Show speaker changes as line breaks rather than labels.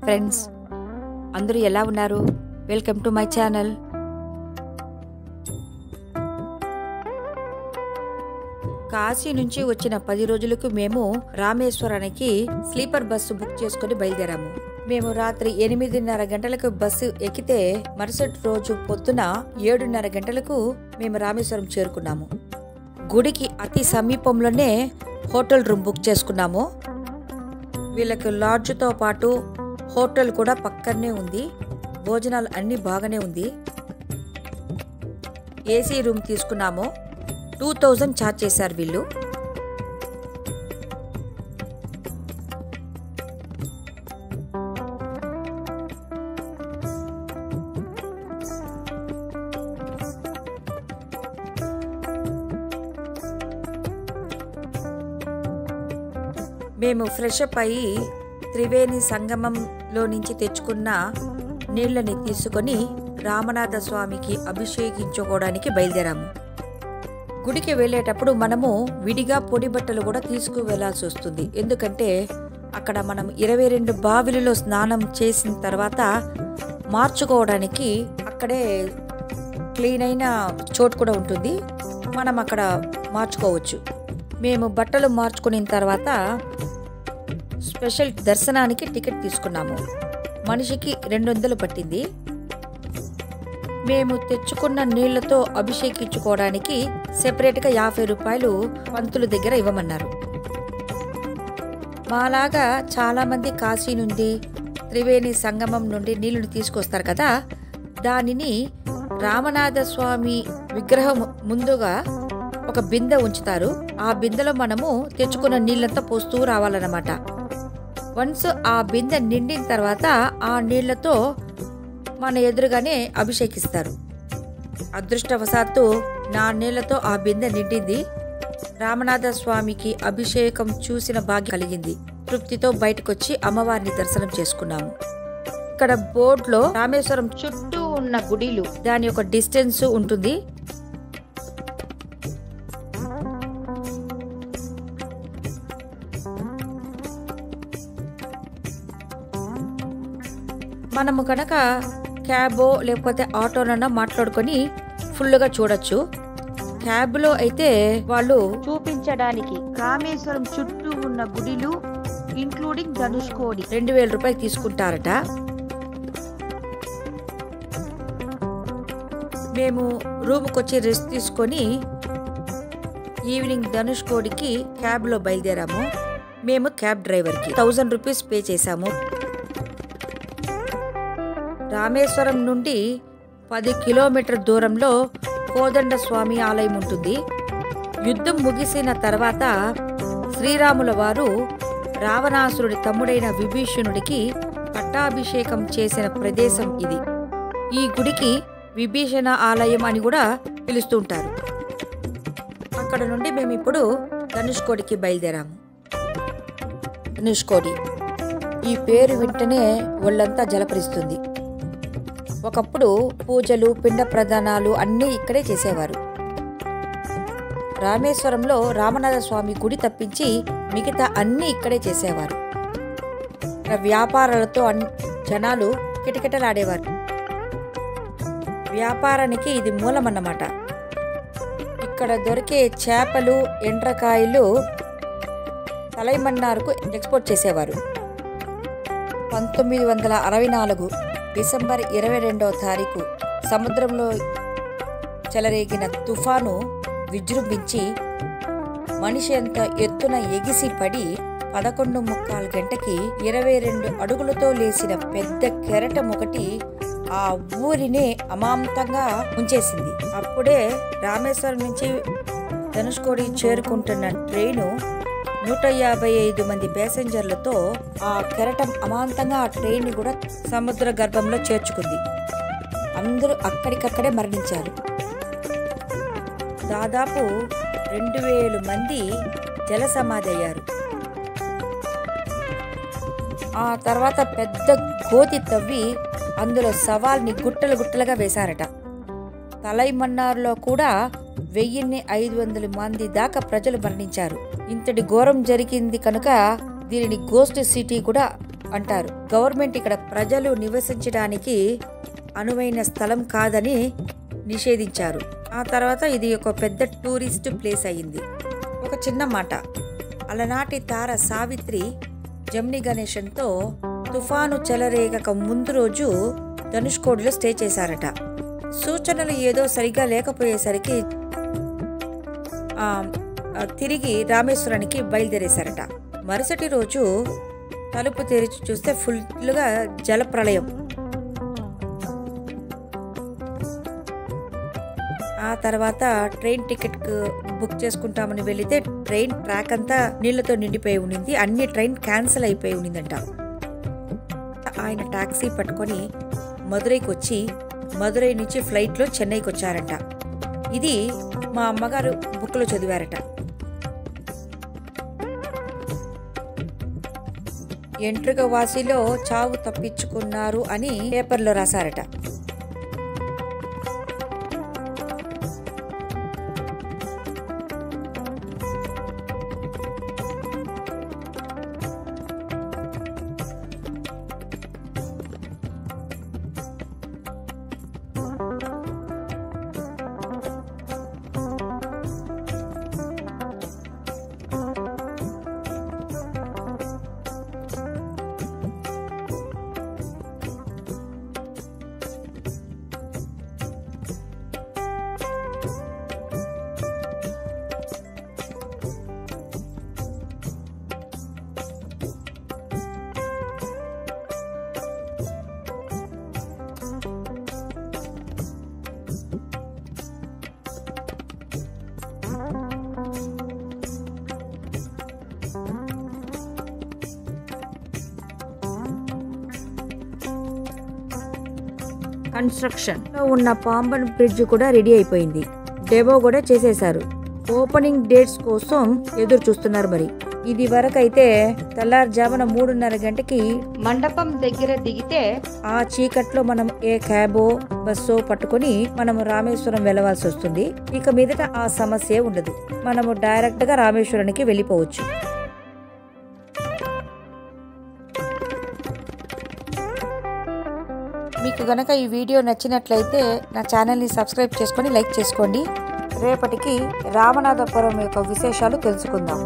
Friends, అందరూ ఎలా ఉన్నారు? Welcome to my channel. Kashi నుంచి వచ్చిన 10 రోజులకు మేము రామేశ్వరానికి స్లీపర్ బస్సు బుక్ చేసుకుని బయలుదేరాము. మేము రాత్రి 8:30 గంటలకు బస్సు ఎక్కితే మరుసటి రోజు పొద్దున 7:30 గంటలకు మేము రామేశ్వరం చేరుకున్నాము. గుడికి అతి సమీపంలోనే హోటల్ రూమ్ బుక్ చేసుకున్నాము. వీళ్ళకి లాడ్జ్తో పాటు హోటల్ కూడా పక్కనే ఉంది. భోజనాలు అన్నీ బాగానే ఉంది. ఏసీ రూమ్ తీసుకున్నాము. 2000 ఛార్జ్ చేశారు వీళ్ళు. మేము ఫ్రెష్ అప్ అయ్యి త్రివేణి సంగమంలో నుంచి తెచ్చుకున్న నీళ్ళని తీసుకొని రామనాథ స్వామికి అభిషేకించుకోవడానికి బయలుదేరాము. గుడికి వెళ్ళేటప్పుడు మనము విడిగా పొడి బట్టలు కూడా తీసుకు వెళ్లాల్సి వస్తుంది. ఎందుకంటే అక్కడ మనం 22 బావిలలో స్నానం చేసిన తర్వాత మార్చుకోవడానికి అక్కడే క్లీన్ అయిన చోటు కూడా ఉంటుంది. మనం అక్కడ మార్చుకోవచ్చు. మేము బట్టలు మార్చుకున్న తర్వాత స్పెషల్ దర్శనానికి టికెట్ తీసుకున్నాము. మనిషికి 200 పట్టింది. మేము తెచ్చుకున్న నీళ్లతో అభిషేకించుకోవడానికి సెపరేట్గా 50 రూపాయలు పంతుల దగ్గర ఇవ్వమన్నారు. మాలాగా చాలామంది కాశీ నుండి త్రివేణి సంగమం నుండి నీళ్లను తీసుకొస్తారు కదా, దానిని రామనాథ స్వామి విగ్రహం ముందుగా ఒక బిందె ఉంచుతారు. ఆ బిందెలో మనము తెచ్చుకున్న నీళ్ళంతా పోస్తూ రావాలన్నమాట. వన్స్ ఆ బిందె నిండిన తర్వాత ఆ నీళ్లతో మన ఎదురుగానే అభిషేకిస్తారు. అదృష్టవశాత్తు నా నీళ్లతో ఆ బిందె నిండింది. రామనాథ స్వామికి అభిషేకం చూసిన భాగ్యం కలిగింది. తృప్తితో బయటకొచ్చి అమ్మవారిని దర్శనం చేసుకున్నాము. ఇక్కడ బోర్డులో రామేశ్వరం చుట్టూ ఉన్న గుడిలు దాని యొక్క డిస్టెన్స్ ఉంటుంది. మనము కనుక క్యాబో లేకపోతే ఆటోనన్నా మాట్లాడుకొని ఫుల్గా చూడొచ్చు. క్యాబ్లో అయితే వాళ్ళు చూపించడానికి రామేశ్వరం చుట్టూ ఉన్న గుడిలు ఇంక్లూడింగ్ ధనుష్కోడి 2000 రూపాయలు తీసుకుంటారట. మేము రూమ్కి వచ్చి రెస్ట్ తీసుకొని ఈవినింగ్ ధనుష్కోడికి క్యాబ్లో బయలుదేరాము. మేము క్యాబ్ డ్రైవర్కి 1000 రూపీస్ పే చేశాము. రామేశ్వరం నుండి 10 కిలోమీటర్ దూరంలో కోదండ స్వామి ఆలయం ఉంటుంది. యుద్ధం ముగిసిన తర్వాత శ్రీరాముల వారు రావణాసురుడి తమ్ముడైన విభీషణుడికి పట్టాభిషేకం చేసిన ప్రదేశం ఇది. ఈ గుడికి విభీషణ ఆలయం అని కూడా పిలుస్తుంటారు. అక్కడ నుండి మేము ఇప్పుడు ధనుష్కోడికి బయలుదేరాము. ధనుష్కోడి ఈ పేరు వింటనే ఒళ్ళంతా జలపరిస్తుంది. ఒకప్పుడు పూజలు పిండ ప్రదానాలు అన్నీ ఇక్కడే చేసేవారు. రామేశ్వరంలో రామనాథ స్వామి గుడి తప్పించి మిగతా అన్నీ ఇక్కడే చేసేవారు. వ్యాపారాలతో జనాలు కిటకిటలాడేవారు. వ్యాపారానికి ఇది మూలమన్నమాట. ఇక్కడ దొరికే చేపలు ఎండ్రకాయలు తలైమన్నారుకు ఎక్స్పోర్ట్ చేసేవారు. 1964 డిసెంబర్ 22వ తారీఖు సముద్రంలో చెలరేగిన తుఫాను విజృంభించి మనిషి అంత ఎత్తున ఎగిసి పడి 11:15 గంటకి 22 అడుగులతో లేచిన పెద్ద కెరటం ఒకటి ఆ ఊరినే అమాంతంగా ఉంచేసింది. అప్పుడే రామేశ్వరం నుంచి ధనుష్కోడి చేరుకుంటున్న ట్రైను 155 మంది ప్యాసింజర్లతో ఆ కెరటం అమాంతంగా ఆ ట్రైన్ని కూడా సముద్ర గర్భంలో చేర్చుకుంది. అందరూ అక్కడికక్కడే మరణించారు. దాదాపు 2000 మంది జల సమాధి అయ్యారు. ఆ తర్వాత పెద్ద గోతి తవ్వి అందులో శవాల్ని గుట్టలు గుట్టలుగా వేశారట. తలైమన్నారులో కూడా 1500 మంది దాకా ప్రజలు మరణించారు. ఇంతటి ఘోరం జరిగింది కనుక దీనిని గోస్ట్ సిటీ కూడా అంటారు. గవర్నమెంట్ ఇక్కడ ప్రజలు నివసించడానికి అనువైన స్థలం కాదని నిషేధించారు. ఆ తర్వాత ఇది ఒక పెద్ద టూరిస్ట్ ప్లేస్ అయ్యింది. ఒక చిన్న మాట, అలనాటి తార సావిత్రి జమిని గణేశన్తో తుఫాను చెలరేగక ముందు రోజు ధనుష్కోడిలో స్టే చేశారట. సూచనలు ఏదో సరిగా లేకపోయేసరికి తిరిగి రామేశ్వరానికి బయలుదేరేశారట. మరుసటి రోజు తలుపు తెరిచి చూస్తే ఫుల్గా జలప్రళయం. ఆ తర్వాత ట్రైన్ టికెట్ బుక్ చేసుకుంటామని వెళితే ట్రైన్ ట్రాక్ అంతా నీళ్లతో నిండిపోయి ఉండింది. అన్ని ట్రైన్ క్యాన్సిల్ అయిపోయి ఉండిందంట. ఆయన టాక్సీ పట్టుకొని మదురైకి వచ్చి మదురై నుంచి ఫ్లైట్లో చెన్నైకి వచ్చారంట. ఇది మా అమ్మగారు బుక్లో చదివారట. ఎంట్రుక వాసిలో చావు తప్పించుకున్నారు అని పేపర్లో రాశారట. కన్స్ట్రక్షన్ లో ఉన్న పాంబన్ బ్రిడ్జ్ కూడా రెడీ అయిపోయింది. డెమో కూడా చేసేశారు. ఓపెనింగ్ డేట్స్ కోసం ఎదురు చూస్తున్నారు. మరి ఇది వరకైతే తెల్లారుజామున 3:30 గంటకి మండపం దగ్గర దిగితే ఆ చీకట్లో మనం ఏ క్యాబో బస్సో పట్టుకొని మనము రామేశ్వరం వెళ్ళవలసి వస్తుంది. ఇక మీదట ఆ సమస్య ఉండదు. మనము డైరెక్ట్ గా రామేశ్వరానికి వెళ్ళిపోవచ్చు. మీకు గనక ఈ వీడియో నచ్చినట్లయితే నా ఛానల్ని సబ్స్క్రైబ్ చేసుకొని లైక్ చేసుకోండి. రేపటికి రామనాథపురం యొక్క విశేషాలు తెలుసుకుందాం.